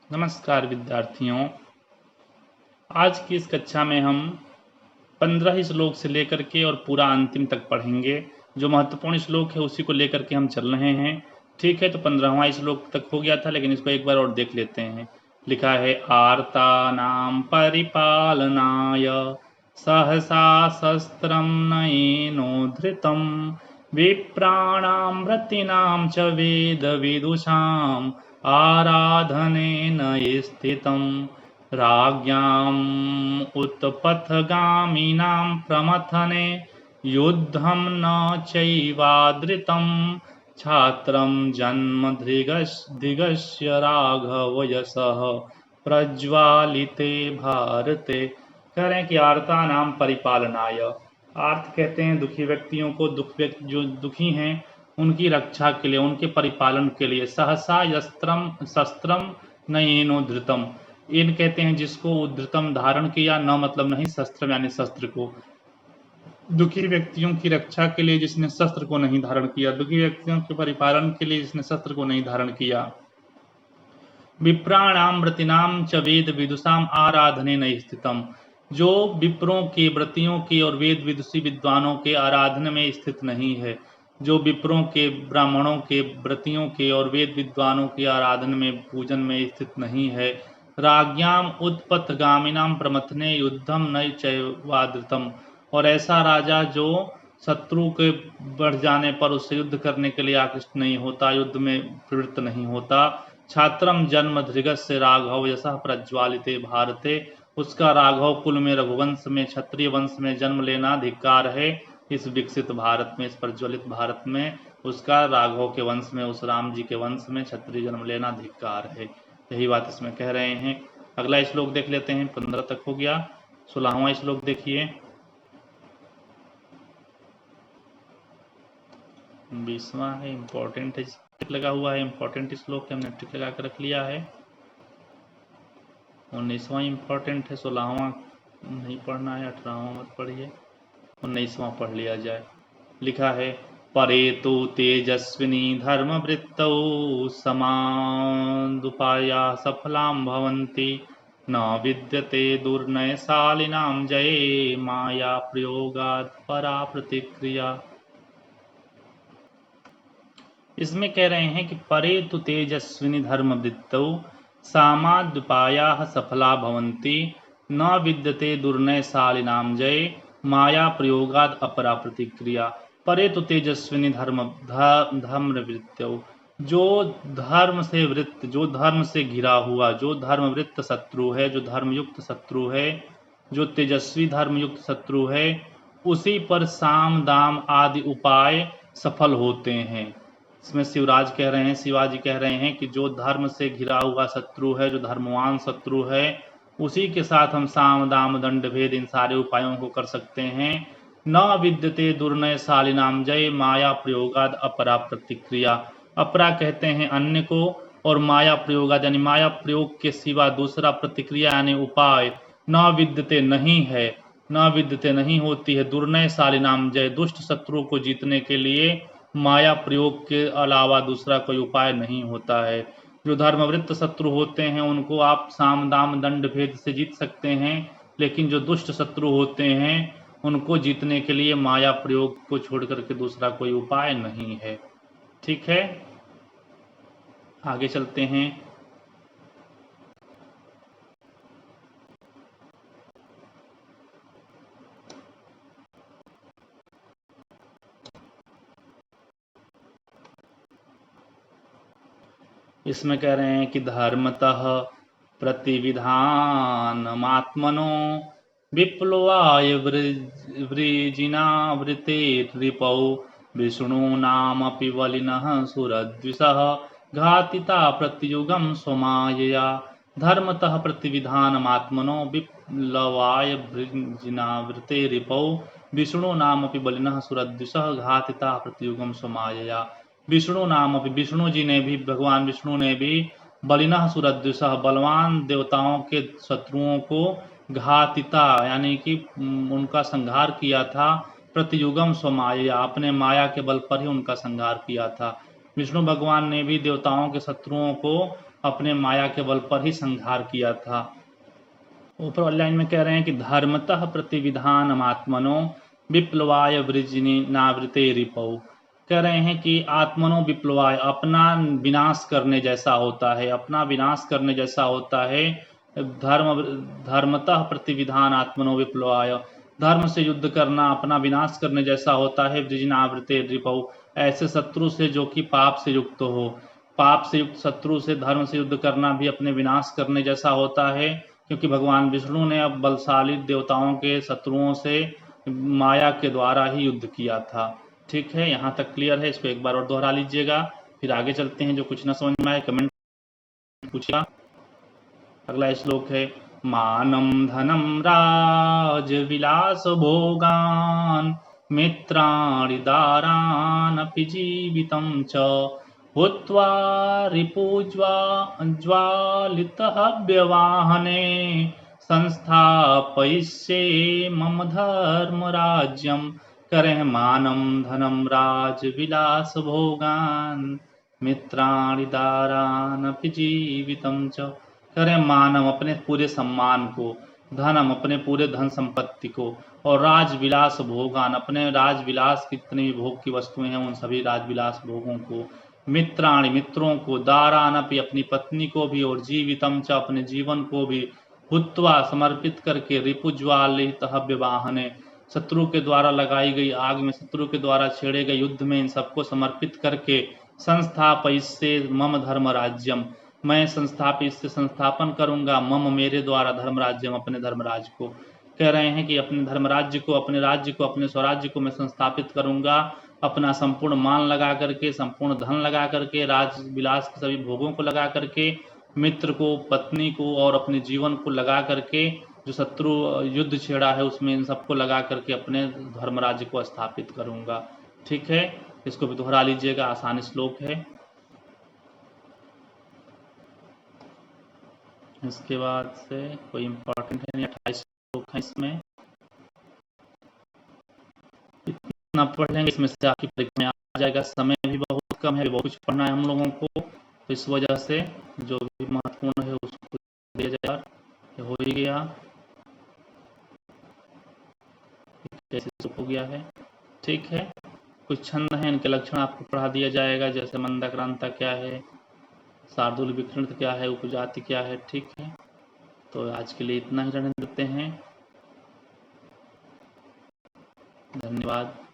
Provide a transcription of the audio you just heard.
नमस्कार विद्यार्थियों। आज की इस कक्षा में हम 15 श्लोक से लेकर के और पूरा अंतिम तक पढ़ेंगे। जो महत्वपूर्ण श्लोक है उसी को लेकर के हम चल रहे हैं। ठीक है, तो 15वां श्लोक तक हो गया था, लेकिन इसको एक बार और देख लेते हैं। लिखा है, आर्तानां परिपालनाय सहसा शस्त्रं नयेनोद्धृतं विप्राणां रतिनां च वेदविदुषाम् आराधनेन स्थितम् राज्ञाम् उत्पथगामिनां प्रमथने युद्धं न चैवादृतं छात्रं जन्मधृगस्य राघव यशः प्रज्वालिते भारते। कह रहे हैं कि आर्ता नाम परिपालनाय। आर्त कहते हैं दुखी व्यक्तियों को, जो दुखी हैं उनकी रक्षा के लिए, उनके परिपालन के लिए। सहसा शस्त्रम नयेनो धृतम, इन कहते हैं जिसको उद्धृतम धारण किया, न मतलब नहीं शस्त्र यानी शस्त्र को। दुखी व्यक्तियों की रक्षा के लिए जिसने शस्त्र को नहीं धारण किया, दुखी व्यक्तियों के परिपालन के लिए जिसने शस्त्र को नहीं धारण किया। विप्राणाम व्रतिनाम च वेद विदुषाम आराधने न स्थितम, जो विप्रों के, व्रतियों के और वेद विदुषी विद्वानों के आराधन में स्थित नहीं है। जो विप्रों के, ब्राह्मणों के, व्रतियों के और वेद विद्वानों के आराधन में, पूजन में स्थित नहीं है। राज्ञाम उत्पथगामिनाम प्रमथने युद्धम न चैवादृतम, और ऐसा राजा जो शत्रु के बढ़ जाने पर उससे युद्ध करने के लिए आकृष्ट नहीं होता, युद्ध में प्रवृत्त नहीं होता। छात्रम जन्म धृगस्य राघव यशः प्रज्वालिते भारते, उसका राघव कुल में, रघुवंश में, क्षत्रिय वंश में जन्म लेना धिक्कार है। इस विकसित भारत में, इस प्रज्वलित भारत में उसका राघव के वंश में, उस राम जी के वंश में क्षत्रिय जन्म लेना धिक्कार है। यही बात इसमें कह रहे हैं। अगला श्लोक देख लेते हैं। 15 तक हो गया। 16वां श्लोक देखिए। 20वां है, इंपॉर्टेंट है, टिक लगा हुआ है। इंपॉर्टेंट श्लोक हमने टिक लगा कर रख लिया है। 19वां इंपॉर्टेंट है, 16वां नहीं पढ़ना है, 18वां मत पढ़िए, 19वां पढ़ लिया जाए। लिखा है, परे तो तेजस्विनी धर्मवृत्तौ समादुपाया सफलां भवन्ति न विद्यते दुर्नयशालिनां जये माया प्रयोगात् परा प्रतिक्रिया। इसमें कह रहे हैं कि परे तु तेजस्विनी धर्मवृत्तौ सामाद्युपायाः सफला भवन्ति न विद्यते दुर्नयशालिनां जये माया प्रयोगाद अपरा प्रतिक्रिया। परे तो तेजस्विनी धर्मवृत्तौ, जो धर्म से वृत्त, जो धर्म से घिरा हुआ, जो धर्मवृत्त शत्रु है, जो धर्मयुक्त शत्रु है, जो तेजस्वी धर्मयुक्त शत्रु है, उसी पर साम दाम आदि उपाय सफल होते हैं। इसमें शिवराज कह रहे हैं, शिवाजी कह रहे हैं कि जो धर्म से घिरा हुआ शत्रु है, जो धर्मवान शत्रु है, उसी के साथ हम साम दाम दंड भेद इन सारे उपायों को कर सकते हैं। न विद्यते दुर्नयशालिनाम जय माया प्रयोगाद अपरा प्रतिक्रिया। अपरा कहते हैं अन्य को, और माया प्रयोगाद यानी माया प्रयोग के सिवा दूसरा प्रतिक्रिया यानी उपाय न विद्यते नहीं है, न विद्यते नहीं होती है। दुर्नयशालिनाम जय, दुष्ट शत्रु को जीतने के लिए माया प्रयोग के अलावा दूसरा कोई उपाय नहीं होता है। जो धर्मवृत्त शत्रु होते हैं उनको आप साम दाम दंड भेद से जीत सकते हैं, लेकिन जो दुष्ट शत्रु होते हैं उनको जीतने के लिए माया प्रयोग को छोड़ करके दूसरा कोई उपाय नहीं है। ठीक है, आगे चलते हैं। इसमें कह रहे हैं कि धर्मतः प्रतिविधानमात्मनो विप्लवाय वृजिनावृते रिपौ विष्णूनामपि बलिनः सुरद्विषः घातिता प्रत्युगम स्वमायया। धर्मतः प्रतिविधानमात्मनो विप्लवाय वृजिनावृते रिपौ विष्णूनामपि बलिनः सुरद्विषः घातिता प्रत्युगम स्वमायया। विष्णु नाम, विष्णु जी ने भी, भगवान विष्णु ने भी बलिनः सुरद्विषः, बलवान देवताओं के शत्रुओं को घातिता यानी कि उनका संहार किया था। प्रतियुगम स्वमाया, अपने माया के बल पर ही उनका संहार किया था। विष्णु भगवान ने भी देवताओं के शत्रुओं को अपने माया के बल पर ही संहार किया था। ऊपर वाली लाइन में कह रहे हैं कि धर्मतः प्रतिविधान आत्मनो विप्लवाय वृजनी नावृते रिपौ। कह रहे हैं कि आत्मनो विप्लवाय अपना विनाश करने जैसा होता है, अपना विनाश करने जैसा होता है। धर्मतः प्रतिविधान आत्मनो विप्लवाय, धर्म से युद्ध करना अपना विनाश करने जैसा होता है। वृजनावृते रिपौ, ऐसे शत्रु से जो कि पाप से युक्त हो। पाप से युक्त शत्रु से धर्म से युद्ध करना भी अपने विनाश करने जैसा होता है, क्योंकि भगवान विष्णु ने अब बलशाली देवताओं के शत्रुओं से माया के द्वारा ही युद्ध किया था। ठीक है, यहाँ तक क्लियर है, इसको एक बार और दोहरा लीजिएगा, फिर आगे चलते हैं। जो कुछ न समझ में आए कमेंट पूछिएगा। अगला श्लोक है, मानम धनम राज विलास भोगान मित्राणि दारान अपि जीवितं च भूत्वा रिपुज्वालितहव्यवाहने संस्थापयिष्ये मम धर्मराज्यम। करें मानम धनम राज विलास भोगान मित्राणि दारान अपि जीवितं च। करें मानव अपने पूरे सम्मान को, धनम अपने पूरे धन संपत्ति को, और राजविलास भोगान अपने राजविलास की जितनी भी भोग की वस्तुएं हैं उन सभी राजविलास भोगों को, मित्राणि मित्रों को, दारानपि अपनी पत्नी को भी, और जीवितम च अपने जीवन को भी, हुत्वा समर्पित करके, रिपुज्वालित हव्य वाहने शत्रु के द्वारा लगाई गई आग में, शत्रु के द्वारा छेड़े गए युद्ध में इन सबको समर्पित करके, संस्थापयिष्ये मम धर्म राज्यम, मैं संस्थापित से संस्थापन करूंगा, मम मेरे द्वारा, धर्म राज्यम अपने धर्मराज को। कह रहे हैं कि अपने धर्मराज्य को, अपने राज्य को, अपने स्वराज्य को मैं संस्थापित करूंगा, अपना संपूर्ण मान लगा करके, संपूर्ण धन लगा करके, राज विलास के सभी भोगों को लगा करके, मित्र को, पत्नी को और अपने जीवन को लगा करके, जो शत्रु युद्ध छेड़ा है उसमें इन सबको लगा करके अपने धर्मराज्य को स्थापित करूंगा। ठीक है, इसको भी दोहरा लीजिएगा, आसान श्लोक है। इसके बाद से कोई इम्पोर्टेंट है नहीं, 28 श्लोक है इसमें, इतना पढ़ लेंगे इसमें से आपकी परीक्षा में आ जाएगा। समय भी बहुत कम है, बहुत कुछ पढ़ना है हम लोगों को, तो इस वजह से जो भी महत्वपूर्ण है उसको दिया जाएगा। हो ही गया, कैसे हो गया है। ठीक है, कुछ छंद हैं, इनके लक्षण आपको पढ़ा दिया जाएगा, जैसे मंदक्रांता क्या है, शार्दूल विकृत क्या है, उपजाति क्या है। ठीक है, तो आज के लिए इतना ही रहने देते हैं। धन्यवाद।